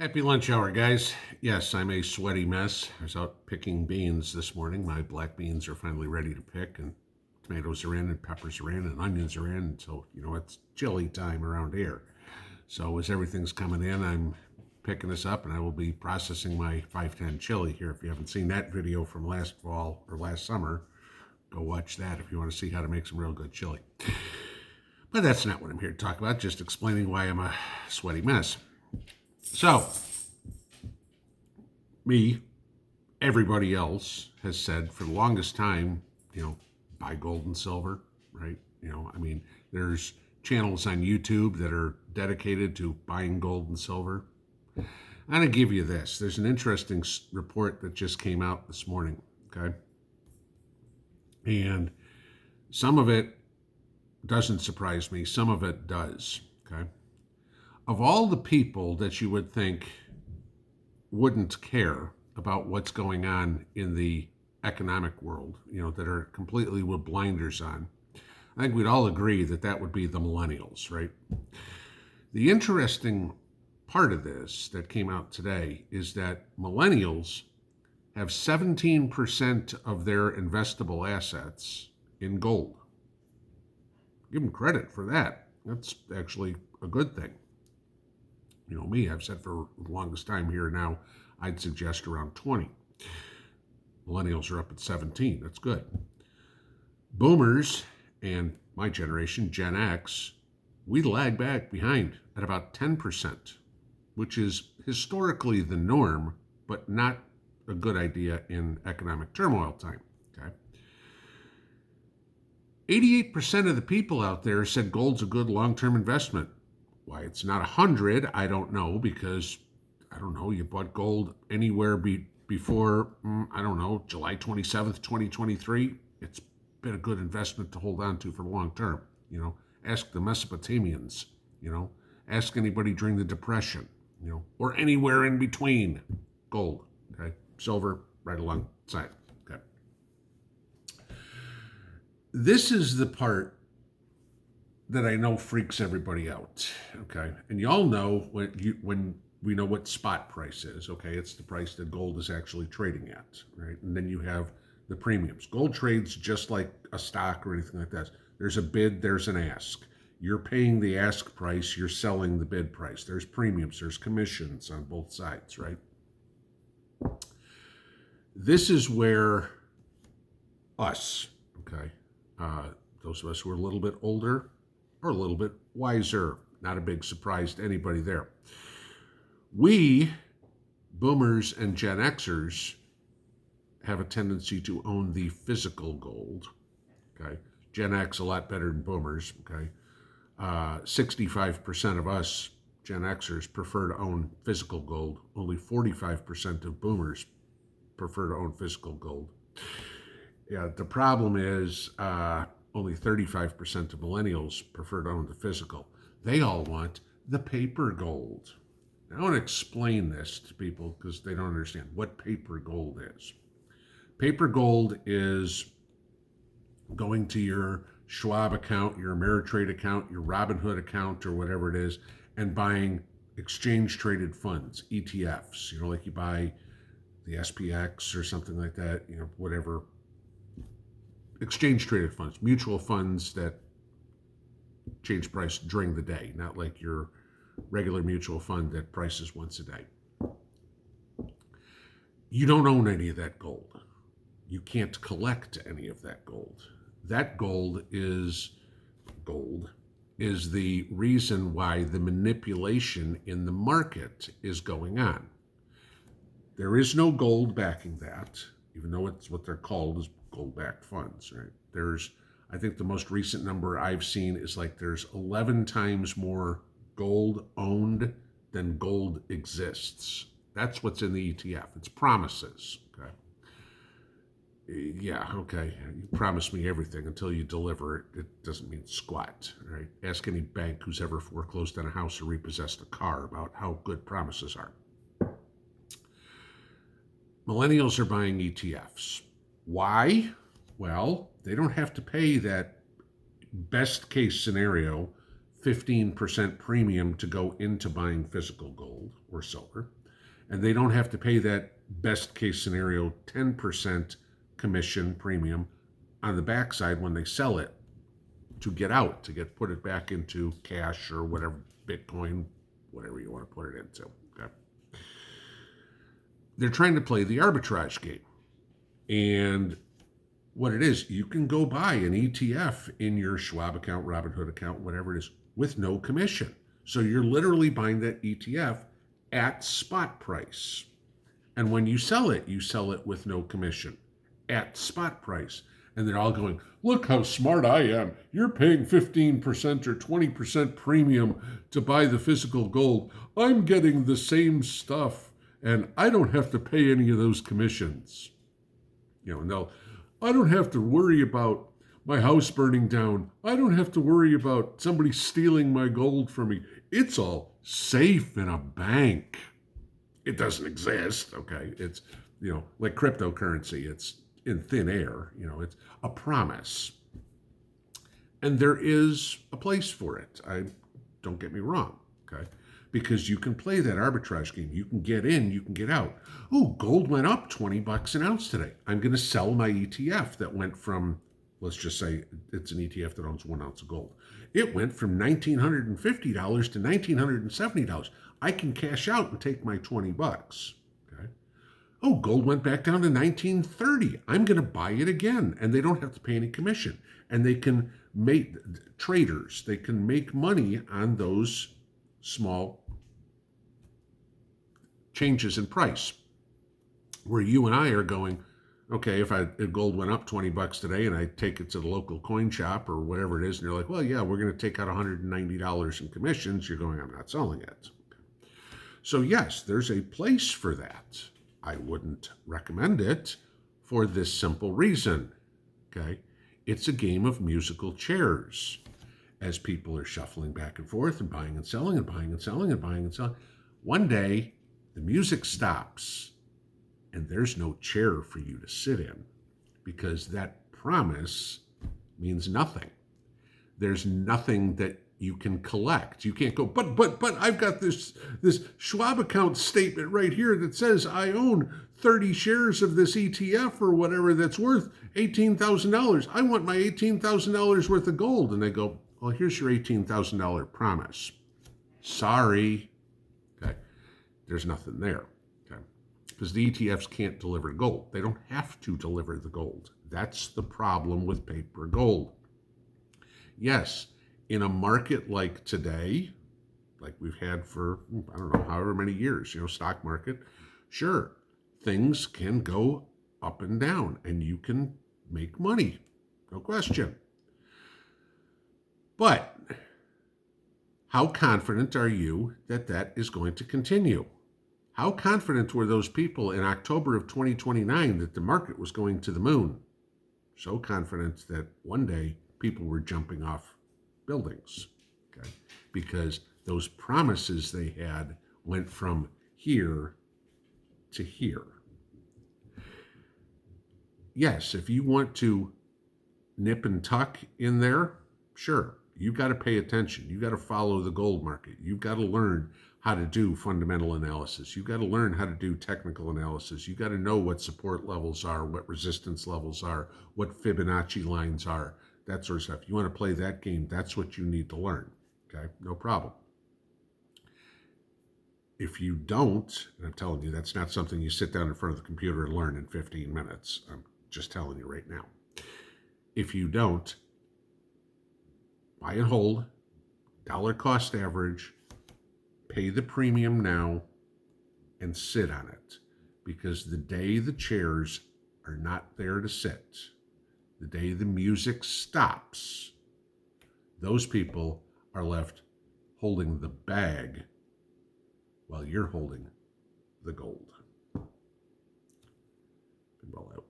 Happy lunch hour, guys. Yes, I'm a sweaty mess. I was out picking beans this morning. My black beans are finally ready to pick, and tomatoes are in, and peppers are in, and onions are in. And so, it's chili time around here. So, as everything's coming in, I'm picking this up, and I will be processing my 510 chili here. If you haven't seen that video from last fall or last summer, go watch that if you want to see how to make some real good chili. But that's not what I'm here to talk about, just explaining why I'm a sweaty mess. So, everybody else has said for the longest time, buy gold and silver, right? There's channels on YouTube that are dedicated to buying gold and silver. I'm going to give you this. There's an interesting report that just came out this morning, okay? And some of it doesn't surprise me. Some of it does, okay? Of all the people that you would think wouldn't care about what's going on in the economic world, that are completely with blinders on, I think we'd all agree that that would be the millennials, right? The interesting part of this that came out today is that millennials have 17% of their investable assets in gold. Give them credit for that. That's actually a good thing. I've said for the longest time here now, I'd suggest around 20. Millennials are up at 17. That's good. Boomers and my generation, Gen X, we lag back behind at about 10%, which is historically the norm, but not a good idea in economic turmoil time. Okay. 88% of the people out there said gold's a good long-term investment. Why it's not 100, I don't know, because, you bought gold anywhere before, July 27th, 2023. It's been a good investment to hold on to for the long term. Ask the Mesopotamians, ask anybody during the Depression, or anywhere in between. Gold, okay? Silver, right alongside, okay? This is the part that I know freaks everybody out, okay? And you all know when we know what spot price is, okay? It's the price that gold is actually trading at, right? And then you have the premiums. Gold trades just like a stock or anything like that. There's a bid, there's an ask. You're paying the ask price, you're selling the bid price. There's premiums, there's commissions on both sides, right? This is where us, okay, those of us who are a little bit older, or a little bit wiser. Not a big surprise to anybody there. We, boomers and Gen Xers, have a tendency to own the physical gold. Okay, Gen X a lot better than boomers. Okay, 65% of us Gen Xers prefer to own physical gold. Only 45% of boomers prefer to own physical gold. Yeah, the problem is only 35% of millennials prefer to own the physical. They all want the paper gold. Now, I want to explain this to people because they don't understand what paper gold is. Paper gold is going to your Schwab account, your Ameritrade account, your Robinhood account, or whatever it is, and buying exchange-traded funds, ETFs. Like you buy the SPX or something like that, whatever. Exchange-traded funds, mutual funds that change price during the day, not like your regular mutual fund that prices once a day. You don't own any of that gold. You can't collect any of that gold. That gold is the reason why the manipulation in the market is going on. There is no gold backing that, even though it's what they're called is gold-backed funds, right? I think the most recent number I've seen is there's 11 times more gold owned than gold exists. That's what's in the ETF. It's promises, okay? Yeah, okay. You promise me everything until you deliver it. It doesn't mean squat, right? Ask any bank who's ever foreclosed on a house or repossessed a car about how good promises are. Millennials are buying ETFs. Why? Well, they don't have to pay that best case scenario 15% premium to go into buying physical gold or silver. And they don't have to pay that best case scenario 10% commission premium on the backside when they sell it to get out, to put it back into cash or whatever, Bitcoin, whatever you want to put it into. Okay. They're trying to play the arbitrage game. And what it is, you can go buy an ETF in your Schwab account, Robinhood account, whatever it is, with no commission. So you're literally buying that ETF at spot price. And when you sell it with no commission at spot price. And they're all going, look how smart I am. You're paying 15% or 20% premium to buy the physical gold. I'm getting the same stuff and I don't have to pay any of those commissions. And I don't have to worry about my house burning down. I don't have to worry about somebody stealing my gold from me. It's all safe in a bank. It doesn't exist, okay? It's, like cryptocurrency. It's in thin air. It's a promise. And there is a place for it. Don't get me wrong, okay? Because you can play that arbitrage game. You can get in, you can get out. Oh, gold went up $20 an ounce today. I'm going to sell my ETF that went from, let's just say it's an ETF that owns 1 ounce of gold. It went from $1,950 to $1,970. I can cash out and take my $20. Okay. Oh, gold went back down to $1,930. I'm going to buy it again. And they don't have to pay any commission. And they can make traders, they can make money on those small changes in price, where you and I are going, okay, if gold went up $20 today and I take it to the local coin shop or whatever it is, and you're like, well, yeah, we're going to take out $190 in commissions. You're going, I'm not selling it. So yes, there's a place for that. I wouldn't recommend it for this simple reason. Okay, it's a game of musical chairs. As people are shuffling back and forth and buying and selling and buying and selling and buying and selling. One day, the music stops and there's no chair for you to sit in because that promise means nothing. There's nothing that you can collect. You can't go, but I've got this Schwab account statement right here that says I own 30 shares of this ETF or whatever that's worth $18,000. I want my $18,000 worth of gold. And they go, well, here's your $18,000 promise. Sorry. Okay. There's nothing there. Okay. Because the ETFs can't deliver gold. They don't have to deliver the gold. That's the problem with paper gold. Yes, in a market like today, like we've had for, I don't know, however many years, stock market, sure, things can go up and down and you can make money. No question. But how confident are you that that is going to continue? How confident were those people in October of 2029 that the market was going to the moon? So confident that one day people were jumping off buildings, okay? Because those promises they had went from here to here. Yes, if you want to nip and tuck in there, sure. You've got to pay attention. You've got to follow the gold market. You've got to learn how to do fundamental analysis. You've got to learn how to do technical analysis. You've got to know what support levels are, what resistance levels are, what Fibonacci lines are, that sort of stuff. You want to play that game, that's what you need to learn. Okay, no problem. If you don't, and I'm telling you, that's not something you sit down in front of the computer and learn in 15 minutes. I'm just telling you right now. If you don't, buy and hold, dollar cost average, pay the premium now, and sit on it. Because the day the chairs are not there to sit, the day the music stops, those people are left holding the bag while you're holding the gold. Pinball out.